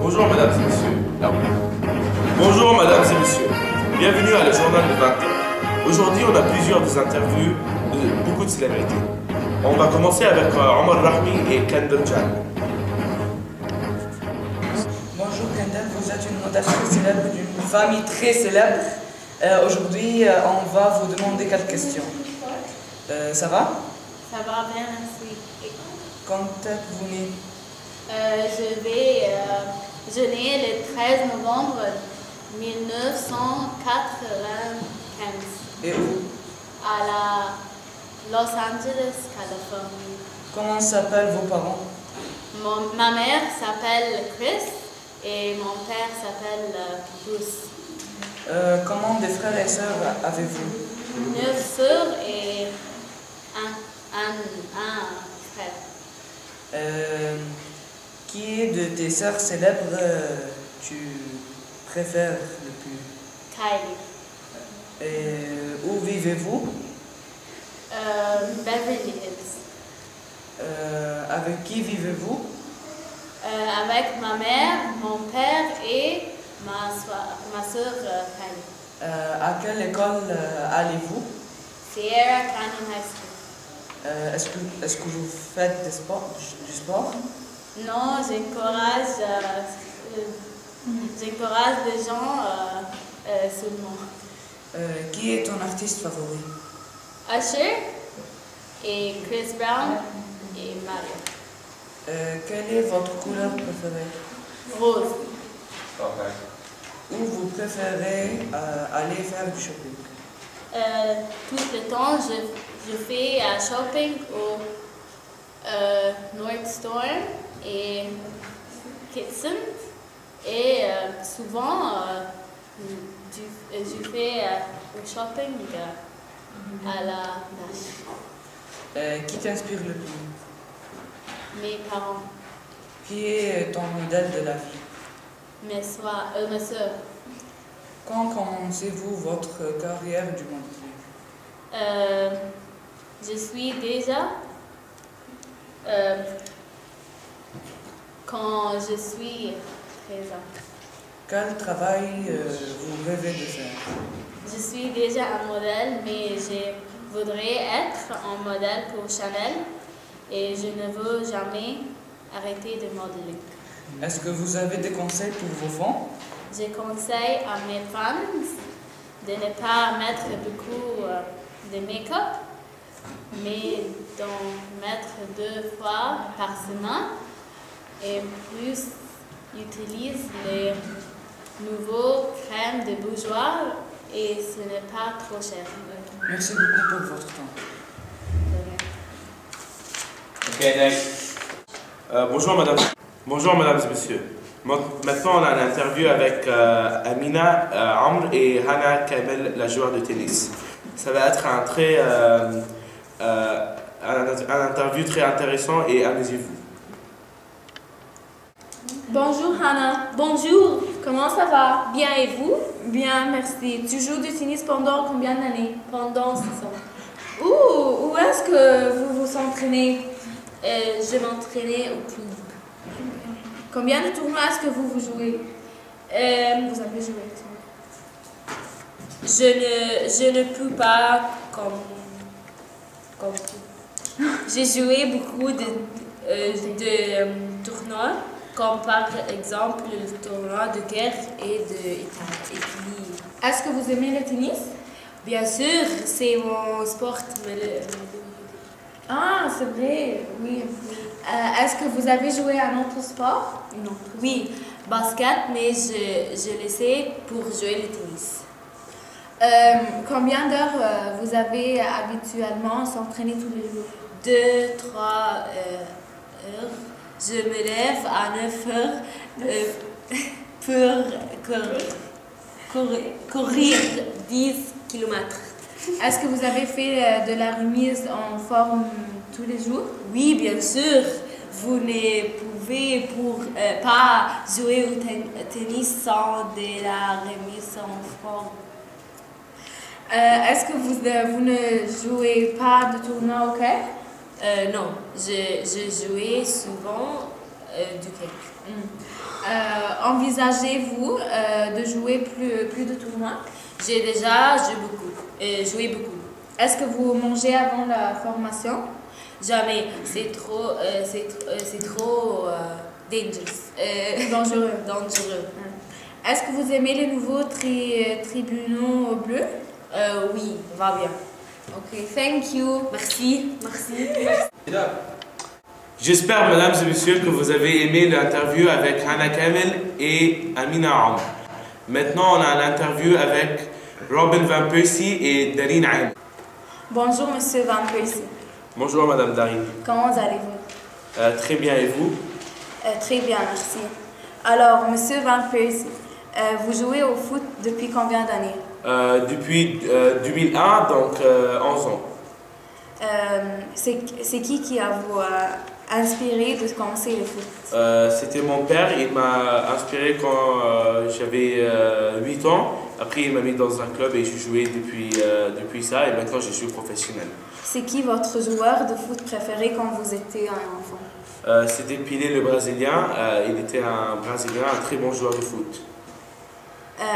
Bonjour mesdames et messieurs. Bonjour mesdames et messieurs. Bienvenue à le journal de 20h. Aujourd'hui, on a plusieurs interviews de beaucoup de célébrités. On va commencer avec Omar Rahmi et Kendall Jenner. Bonjour Kendall, vous êtes une modèle très célèbre d'une famille très célèbre. Aujourd'hui, on va vous demander quelques questions. Ça va? Ça va bien, merci. Quand êtes-vous né? Je nais le 13 novembre 1995. Et où? À Los Angeles, Californie. Comment s'appellent vos parents? Ma mère s'appelle Chris et mon père s'appelle Bruce. Combien de frères et sœurs avez-vous? 9 sœurs et un frère. Qui de tes sœurs célèbres tu préfères le plus? Kylie. Et où vivez-vous? Beverly Hills. Avec qui vivez-vous? Avec ma mère, mon père et ma soeur Kylie. À quelle école allez-vous? Sierra Canyon High School. Est-ce que vous faites du sport? Non, j'encourage les gens seulement. Qui est ton artiste favori? Usher et Chris Brown et Mario. Quelle est votre couleur préférée? Rose. Où vous préférez aller faire du shopping? Tout le temps, je fais shopping au Nordstrom et Kitson et souvent je fais au shopping à la Dash. Qui t'inspire le plus? Mes parents, Qui est ton modèle de la vie? mes soeurs. Quand commencez-vous votre carrière du modèle? Je suis déjà quand je suis 13 ans. Quel travail vous rêvez de faire? Je suis déjà un modèle, mais je voudrais être un modèle pour Chanel et je ne veux jamais arrêter de modeler. Est-ce que vous avez des conseils pour vos fans? Je conseille à mes fans de ne pas mettre beaucoup de make-up, mais d'en mettre 2 fois par semaine et plus utilise les nouveaux crèmes de bougeoir et ce n'est pas trop cher. Merci beaucoup pour votre temps. Ok, next. Bonjour mesdames et messieurs. Maintenant, on a une interview avec Amina Amr et Hana Kamel, la joueur de tennis. Ça va être un interview très intéressant et amusez-vous. Bonjour Hannah. Bonjour, comment ça va? Bien et vous? Bien, merci. Tu joues du tennis pendant combien d'années? Pendant 6 ans. Où est-ce que vous vous entraînez? Je m'entraînais au club. Combien de tournois est-ce que vous jouez? Vous avez joué? Je ne peux pas comme j'ai joué beaucoup de tournois, comme par exemple le tournoi de guerre et d'Italie. Est-ce que vous aimez le tennis? Bien sûr, c'est mon sport. Ah, c'est vrai, oui. Est-ce que vous avez joué à un autre sport? Non. Oui, basket, mais je l'essaie pour jouer le tennis. Combien d'heures vous avez habituellement s'entraîner tous les jours? 2-3 heures. Je me lève à 9 heures pour courir 10 km. Est-ce que vous avez fait de la remise en forme tous les jours? Oui, bien sûr. Vous ne pouvez pas jouer au tennis sans de la remise en forme. Est-ce que vous ne jouez pas de tournoi au hockey? Non, je jouais souvent du hockey. envisagez-vous de jouer plus de tournois? J'ai déjà joué beaucoup. Est-ce que vous mangez avant la formation? Jamais. C'est trop Dangereux. dangereux. Est-ce que vous aimez les nouveaux tribunaux bleus? Oui, va bien. Ok, thank you. Merci. J'espère, mesdames et messieurs, que vous avez aimé l'interview avec Hannah Kamel et Amina Omar. Maintenant, on a l'interview avec Robin Van Persie et Darine Aim. Bonjour, Monsieur Van Persie. Bonjour, madame Darine. Comment allez-vous? Très bien, et vous? Très bien, merci. Alors, Monsieur Van Persie, vous jouez au foot depuis combien d'années? Depuis 2001, donc 11 ans. C'est qui a vous inspiré de commencer le foot? C'était mon père, il m'a inspiré quand j'avais 8 ans. Après, il m'a mis dans un club et j'ai joué depuis ça et maintenant je suis professionnel. C'est qui votre joueur de foot préféré quand vous étiez un enfant? C'était Pelé le Brésilien. Il était un Brésilien, un très bon joueur de foot.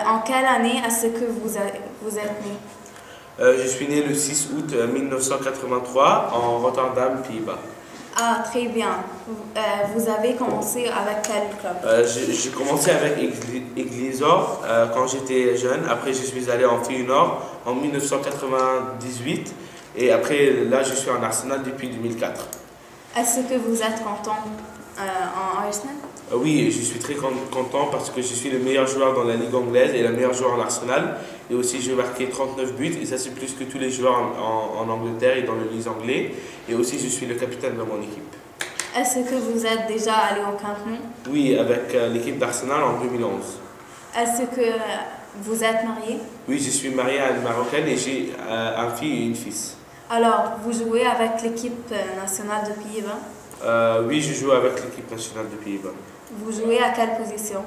En quelle année est-ce que vous êtes né? Je suis né le 6 août 1983 en Rotterdam, Pays-Bas. Ah, très bien. Vous avez commencé avec quel club? J'ai commencé avec Excelsior quand j'étais jeune. Après, je suis allé en Feyenoord en 1998. Et après, là, je suis en Arsenal depuis 2004. Est-ce que vous êtes content en Arsenal? Oui, je suis très content parce que je suis le meilleur joueur dans la Ligue anglaise et le meilleur joueur en Arsenal. Et aussi, j'ai marqué 39 buts et ça, c'est plus que tous les joueurs en Angleterre et dans le Ligue anglais. Et aussi, je suis le capitaine de mon équipe. Est-ce que vous êtes déjà allé au Camp Nou? Oui, avec l'équipe d'Arsenal en 2011. Est-ce que vous êtes marié? Oui, je suis marié à une Marocaine et j'ai un fils et une fille. Alors, vous jouez avec l'équipe nationale de Pays-Bas? Oui, je joue avec l'équipe nationale de Pays-Bas. Vous jouez à quelle position?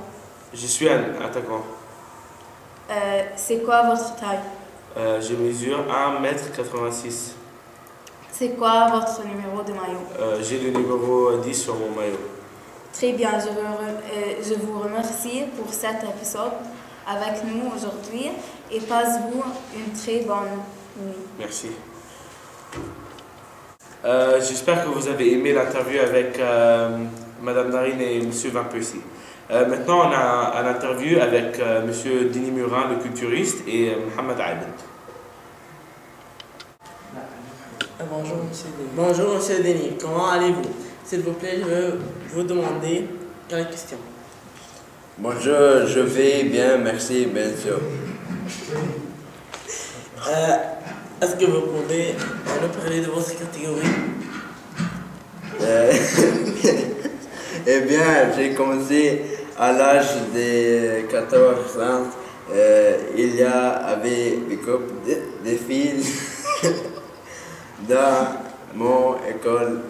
Je suis un attaquant. C'est quoi votre taille? Je mesure 1m86. C'est quoi votre numéro de maillot? J'ai le numéro 10 sur mon maillot. Très bien, je vous remercie pour cet épisode avec nous aujourd'hui et passe-vous une très bonne nuit. Merci. J'espère que vous avez aimé l'interview avec Madame Darine et Monsieur Van Persie. Maintenant, on a un interview avec Monsieur Denis Murin, le culturiste, et Mohamed Abed. Bonjour Monsieur Denis. Bonjour Monsieur Denis, comment allez-vous? S'il vous plaît, je veux vous demander quelques questions. Bonjour, je vais bien, merci, bien sûr. Est-ce que vous pouvez nous parler de votre catégorie? Eh bien, j'ai commencé à l'âge de 14 ans. Il y avait des filles dans mon école.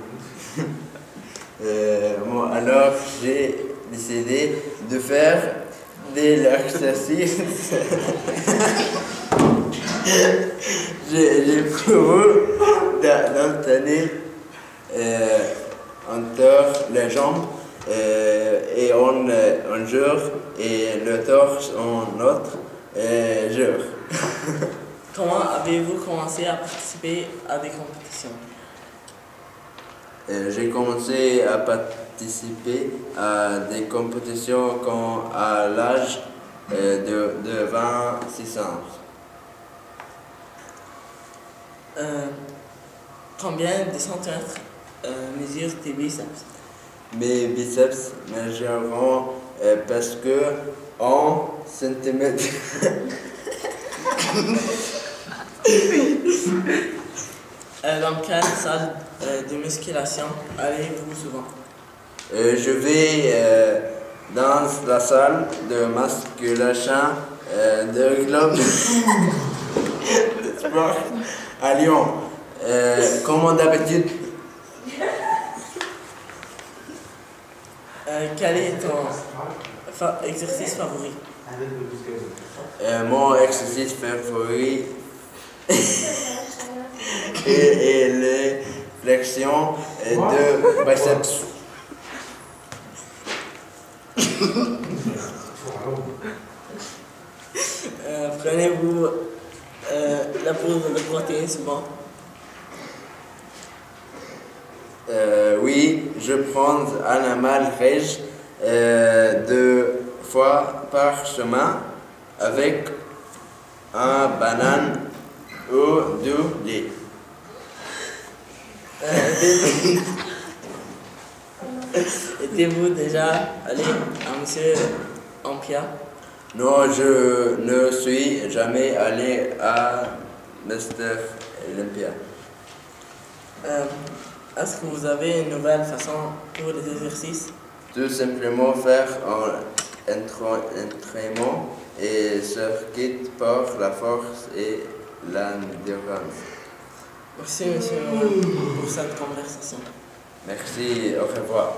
Alors, j'ai décidé de faire de l'exercice. J'ai prévu d'entraîner entre les jambes et un jour et le torse en autre jour. Comment avez-vous commencé à participer à des compétitions? J'ai commencé à participer à des compétitions à l'âge de 26 ans. Combien de centimètres mesurent tes biceps? Mes biceps mesureront parce que 1 centimètre. Dans quelle salle de musculation allez-vous souvent? Je vais dans la salle de musculation de club de sport à Lyon. Comme d'habitude. Quel est ton exercice favori? Mon exercice favori est les flexions de biceps. Prenez-vous la poudre de protéines souvent? Oui, je prends animal rage 2 fois par semaine avec un banane ou du lait. Êtes-vous déjà allé à Monsieur Olympia? Non, je ne suis jamais allé à Mr. Olympia. Est-ce que vous avez une nouvelle façon pour les exercices? Tout simplement faire un entraînement et circuit pour la force et l'endurance. Merci, monsieur, pour cette conversation. Merci, au revoir.